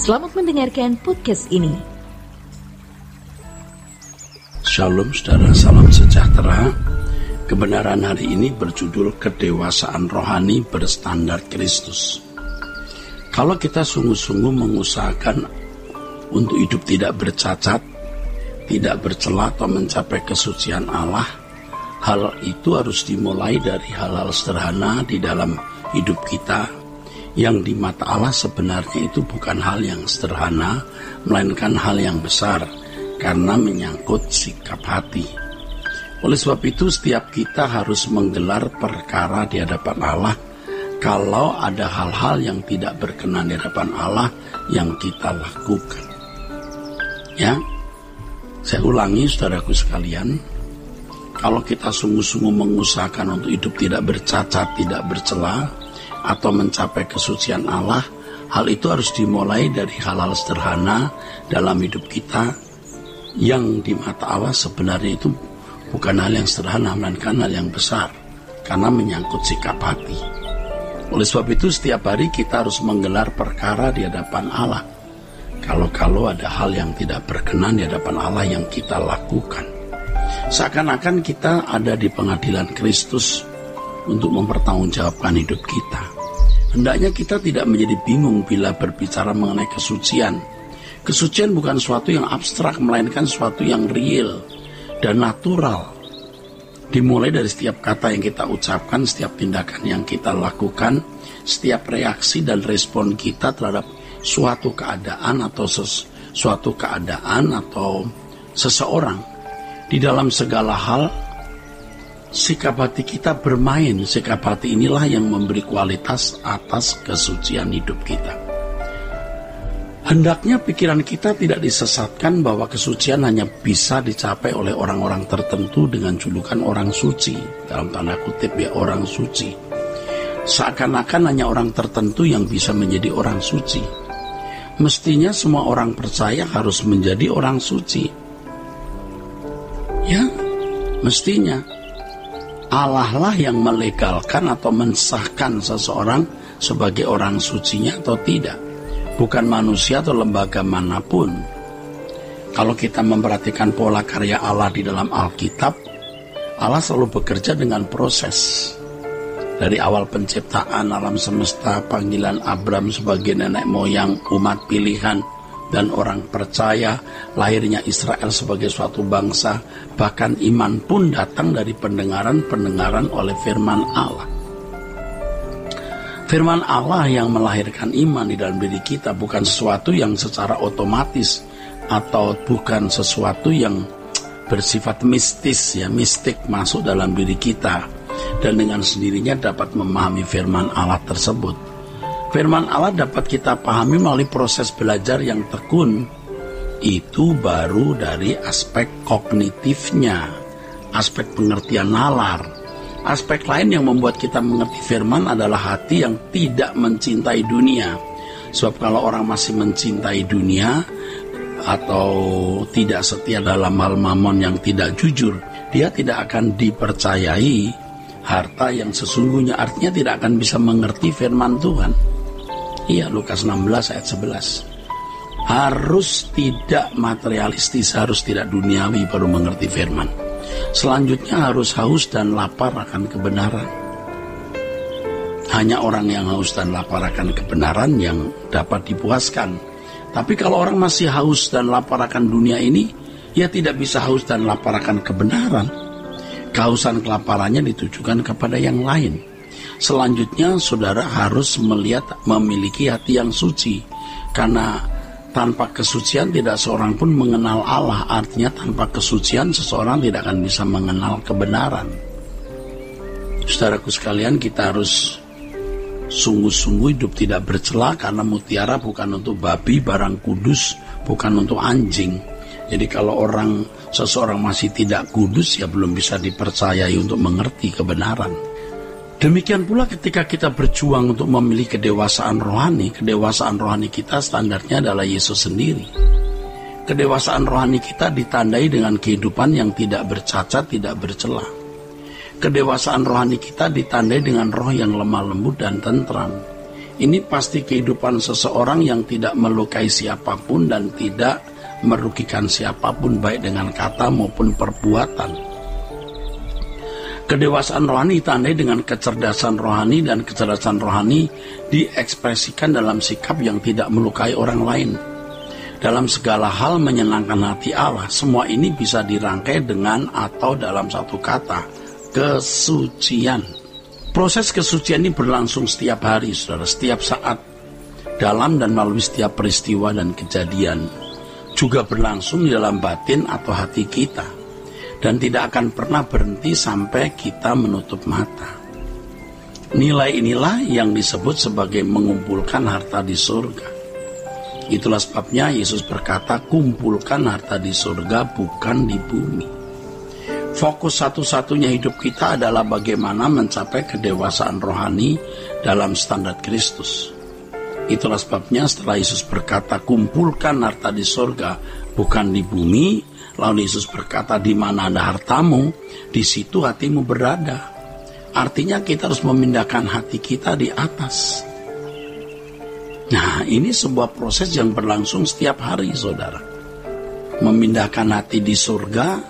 Selamat mendengarkan podcast ini. Shalom saudara, salam sejahtera. Kebenaran hari ini berjudul kedewasaan rohani berstandar Kristus. Kalau kita sungguh-sungguh mengusahakan untuk hidup tidak bercacat, tidak bercela atau mencapai kesucian Allah, hal itu harus dimulai dari hal-hal sederhana di dalam hidup kita, yang di mata Allah sebenarnya itu bukan hal yang sederhana, melainkan hal yang besar, karena menyangkut sikap hati. Oleh sebab itu setiap kita harus menggelar perkara di hadapan Allah kalau ada hal-hal yang tidak berkenan di hadapan Allah yang kita lakukan. Ya, saya ulangi saudaraku sekalian, kalau kita sungguh-sungguh mengusahakan untuk hidup tidak bercacat, tidak bercela, atau mencapai kesucian Allah, hal itu harus dimulai dari hal-hal sederhana dalam hidup kita yang di mata Allah sebenarnya itu bukan hal yang sederhana, melainkan hal yang besar, karena menyangkut sikap hati. Oleh sebab itu setiap hari kita harus menggelar perkara di hadapan Allah kalau ada hal yang tidak berkenan di hadapan Allah yang kita lakukan. Seakan-akan kita ada di pengadilan Kristus untuk mempertanggungjawabkan hidup kita. Hendaknya kita tidak menjadi bingung bila berbicara mengenai kesucian. Kesucian bukan suatu yang abstrak, melainkan suatu yang real dan natural. Dimulai dari setiap kata yang kita ucapkan, setiap tindakan yang kita lakukan, setiap reaksi dan respon kita terhadap suatu keadaan atau seseorang. Di dalam segala hal, sikap hati kita bermain. Sikap hati inilah yang memberi kualitas atas kesucian hidup kita. Hendaknya pikiran kita tidak disesatkan bahwa kesucian hanya bisa dicapai oleh orang-orang tertentu dengan julukan orang suci. Dalam tanda kutip ya, orang suci. Seakan-akan hanya orang tertentu yang bisa menjadi orang suci. Mestinya semua orang percaya harus menjadi orang suci. Ya, mestinya. Allah lah yang melegalkan atau mensahkan seseorang sebagai orang sucinya atau tidak, bukan manusia atau lembaga manapun. Kalau kita memperhatikan pola karya Allah di dalam Alkitab, Allah selalu bekerja dengan proses. Dari awal penciptaan alam semesta, panggilan Abram sebagai nenek moyang umat pilihan dan orang percaya, lahirnya Israel sebagai suatu bangsa, bahkan iman pun datang dari pendengaran oleh firman Allah. Firman Allah yang melahirkan iman di dalam diri kita bukan sesuatu yang secara otomatis atau bukan sesuatu yang bersifat mistis, ya, mistik masuk dalam diri kita dan dengan sendirinya dapat memahami firman Allah tersebut. Firman Allah dapat kita pahami melalui proses belajar yang tekun. Itu baru dari aspek kognitifnya, aspek pengertian nalar. Aspek lain yang membuat kita mengerti firman adalah hati yang tidak mencintai dunia. Sebab kalau orang masih mencintai dunia atau tidak setia dalam hal mamon yang tidak jujur, dia tidak akan dipercayai harta yang sesungguhnya, artinya tidak akan bisa mengerti firman Tuhan. Iya, Lukas 16 ayat 11. Harus tidak materialistis, harus tidak duniawi baru mengerti firman. Selanjutnya harus haus dan lapar akan kebenaran. Hanya orang yang haus dan lapar akan kebenaran yang dapat dipuaskan. Tapi kalau orang masih haus dan lapar akan dunia ini, ia tidak bisa haus dan lapar akan kebenaran. Kehausan kelaparannya ditujukan kepada yang lain. Selanjutnya saudara harus memiliki hati yang suci, karena tanpa kesucian tidak seorang pun mengenal Allah. Artinya tanpa kesucian seseorang tidak akan bisa mengenal kebenaran. Saudaraku sekalian, kita harus sungguh-sungguh hidup tidak bercela, karena mutiara bukan untuk babi, barang kudus bukan untuk anjing. Jadi kalau seseorang masih tidak kudus, ya belum bisa dipercayai untuk mengerti kebenaran. Demikian pula ketika kita berjuang untuk memilih kedewasaan rohani kita standarnya adalah Yesus sendiri. Kedewasaan rohani kita ditandai dengan kehidupan yang tidak bercacat, tidak bercela. Kedewasaan rohani kita ditandai dengan roh yang lemah lembut dan tentram. Ini pasti kehidupan seseorang yang tidak melukai siapapun dan tidak merugikan siapapun baik dengan kata maupun perbuatan. Kedewasaan rohani ditandai dengan kecerdasan rohani, dan kecerdasan rohani diekspresikan dalam sikap yang tidak melukai orang lain. Dalam segala hal menyenangkan hati Allah. Semua ini bisa dirangkai dengan atau dalam satu kata, kesucian. Proses kesucian ini berlangsung setiap hari, saudara, setiap saat, dalam dan melalui setiap peristiwa dan kejadian. Juga berlangsung di dalam batin atau hati kita. Dan tidak akan pernah berhenti sampai kita menutup mata. Nilai inilah yang disebut sebagai mengumpulkan harta di surga. Itulah sebabnya Yesus berkata, kumpulkan harta di surga bukan di bumi. Fokus satu-satunya hidup kita adalah bagaimana mencapai kedewasaan rohani dalam standar Kristus. Itulah sebabnya setelah Yesus berkata, kumpulkan harta di surga bukan di bumi, lalu Yesus berkata, di mana ada hartamu, di situ hatimu berada. Artinya kita harus memindahkan hati kita di atas. Nah, ini sebuah proses yang berlangsung setiap hari, saudara. Memindahkan hati di surga,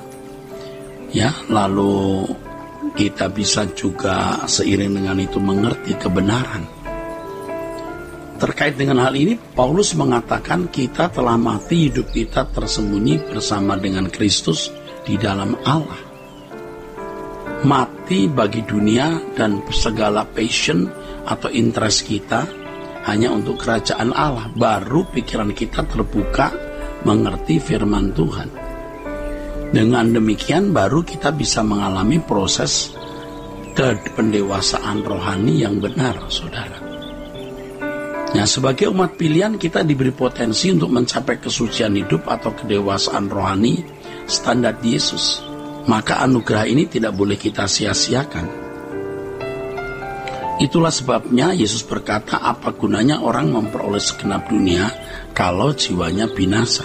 ya, lalu kita bisa juga seiring dengan itu mengerti kebenaran. Terkait dengan hal ini, Paulus mengatakan kita telah mati, hidup kita tersembunyi bersama dengan Kristus di dalam Allah. Mati bagi dunia dan segala passion atau interest kita hanya untuk kerajaan Allah. Baru pikiran kita terbuka mengerti firman Tuhan. Dengan demikian baru kita bisa mengalami proses pendewasaan rohani yang benar, saudara. Nah, sebagai umat pilihan kita diberi potensi untuk mencapai kesucian hidup atau kedewasaan rohani standar Yesus. Maka anugerah ini tidak boleh kita sia-siakan. Itulah sebabnya Yesus berkata, apa gunanya orang memperoleh segenap dunia kalau jiwanya binasa.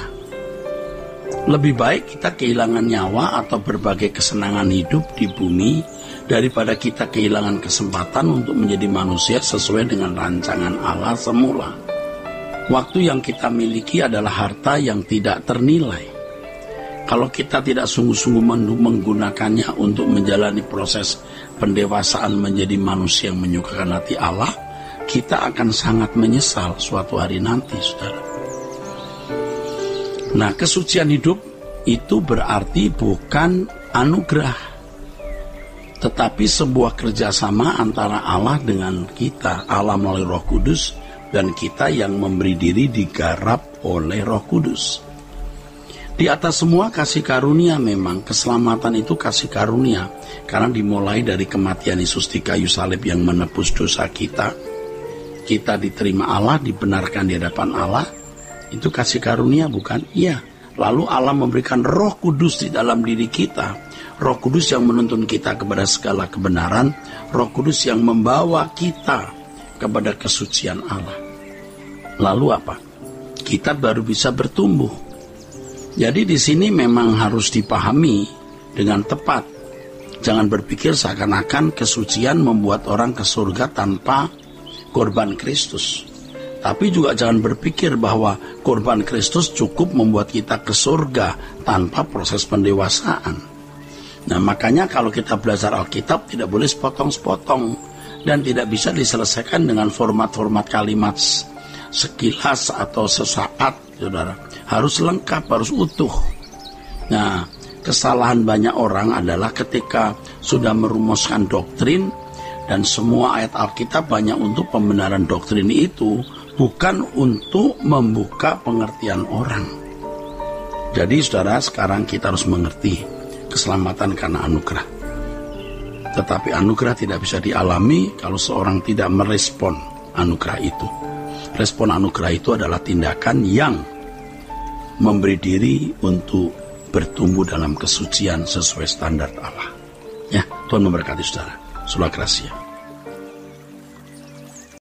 Lebih baik kita kehilangan nyawa atau berbagai kesenangan hidup di bumi daripada kita kehilangan kesempatan untuk menjadi manusia sesuai dengan rancangan Allah semula. Waktu yang kita miliki adalah harta yang tidak ternilai. Kalau kita tidak sungguh-sungguh menggunakannya untuk menjalani proses pendewasaan menjadi manusia yang menyukakan hati Allah, kita akan sangat menyesal suatu hari nanti, saudara. Nah, kesucian hidup itu berarti bukan anugerah, tetapi sebuah kerjasama antara Allah dengan kita, Allah melalui Roh Kudus, dan kita yang memberi diri digarap oleh Roh Kudus. Di atas semua kasih karunia, memang keselamatan itu kasih karunia, karena dimulai dari kematian Yesus di kayu salib yang menebus dosa kita. Kita diterima Allah, dibenarkan di hadapan Allah, itu kasih karunia bukan? Iya. Lalu Allah memberikan Roh Kudus di dalam diri kita. Roh Kudus yang menuntun kita kepada segala kebenaran, Roh Kudus yang membawa kita kepada kesucian Allah. Lalu apa? Kita baru bisa bertumbuh. Jadi di sini memang harus dipahami dengan tepat. Jangan berpikir seakan-akan kesucian membuat orang ke surga tanpa korban Kristus. Tapi juga jangan berpikir bahwa korban Kristus cukup membuat kita ke surga tanpa proses pendewasaan. Nah, makanya kalau kita belajar Alkitab tidak boleh sepotong-sepotong dan tidak bisa diselesaikan dengan format-format kalimat sekilas atau sesaat, saudara. Harus lengkap, harus utuh. Nah, kesalahan banyak orang adalah ketika sudah merumuskan doktrin dan semua ayat Alkitab banyak untuk pembenaran doktrin itu, bukan untuk membuka pengertian orang. Jadi, saudara, sekarang kita harus mengerti keselamatan karena anugerah. Tetapi anugerah tidak bisa dialami kalau seorang tidak merespon anugerah itu. Respon anugerah itu adalah tindakan yang memberi diri untuk bertumbuh dalam kesucian sesuai standar Allah. Ya, Tuhan memberkati saudara. Sola Gracia.